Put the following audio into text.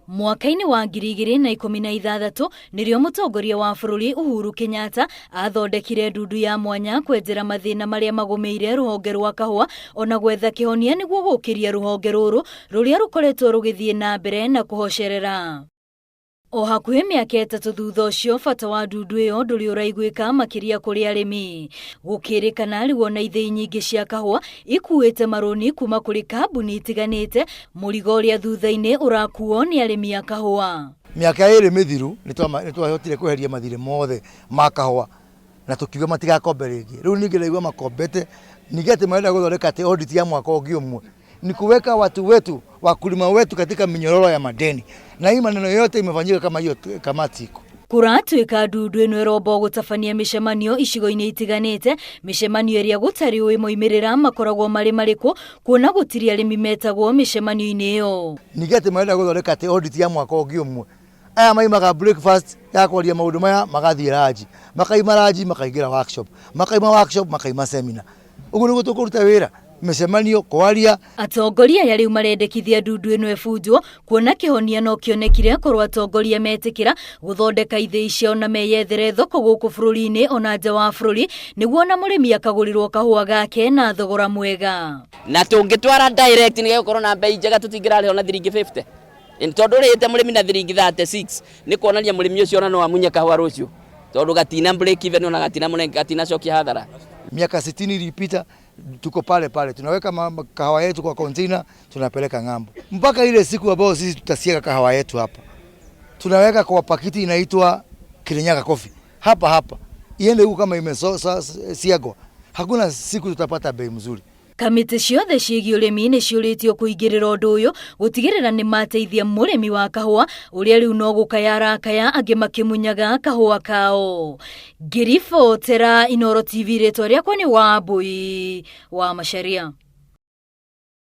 Mwaka-ini wa 2016 nirio mutongoria wa bururi Uhuru Kenyatta athondekire ndundu ya mwanya kwenjera mathina maria magumeire ruhonge rwa kahua ona gwetha kihonia niguo gukiria ruhonge ruru ruria rukoretwo rugithie na mbere na kuhocerera. O hakuhi miaka 3 thutha ucio bata wa ndundu iyo nduri uraiguika makiria kuri arimi. Gukirikana riwo na ithei nyingi cia kahua ikuite maroni kuma kuri kambuni itiganite, murigo uria thutha-ini urakuo ni arimi a kahua. Miaka iri mithiru nitwahotire kweheria mathire mothe ma kahua na tukiuga matigakombe ringi. Riu ningi raigua makombete nigete marenda guthondeka ati audit ya mwaka ungi umwe ni kuweka watu wetu wakulima wetu katika minyororo ya madeni, na hii maneno yote imefanyika kama hiyo kamati iko kuratuika ndundu ino irombo gutabania mishemanio icigo-ini itiganite, mishemanio iria gutari wi moimirira makoragwo mari mariku kuona gutiri arimi metagwo mishemanio-ini iyo. Nigete marenda guthondeka ati audit ya mwaka ungi umwe aya maimaga breakfast ya kwaria maundu maya magathie raji, makaima raji makaingira workshop, makaima workshop makaima seminar. Uguo niguo tukuruta wira mishemanio kwaria. Atongoria ya riu marendekithia ndundu ino ebunjwo kuona kihonia no kionekire korwo atongoria metikira guthondeka ithei cio na meyethere thoko guku bururi-ini ona nja wa bururi niguo na murimi akagurirwo kahua gake na thogora mwega. Na tungitwara direct ni gukorwo na bei njega tutingirariho na thiringi 50 tondu rite murimi na thiringi 36 ni kuonania murimi ucio ona no amunye kahua rucio tondu gatina break even ona gatina munenge gatina cokia hathara. Miaka 60 ilipita tuko pale pale, tunaweka kahawa yetu kwa container tunapeleka ng'ambo. Mpaka ile siku ambayo sisi tutasiaga kahawa yetu hapa, tunaweka kwa pakiti inaitwa Kirinyaga Coffee hapa iende huko kama imesiagwa, hakuna siku tutapata bei mzuri. Kamiti ciothe ciĩgiĩ ũrĩmi nĩ ciũrĩtio kũingĩrĩra ũndũ ũyũ gũtigĩrĩra nĩ mateithia mũrĩmi wa kahua ũrĩa rĩu no gũkaya arakaya angĩ makĩmunyaga kahua kao. Ngiribotera Inooro TV, rĩtwa rĩakwa nĩ Wambui wa Macharia.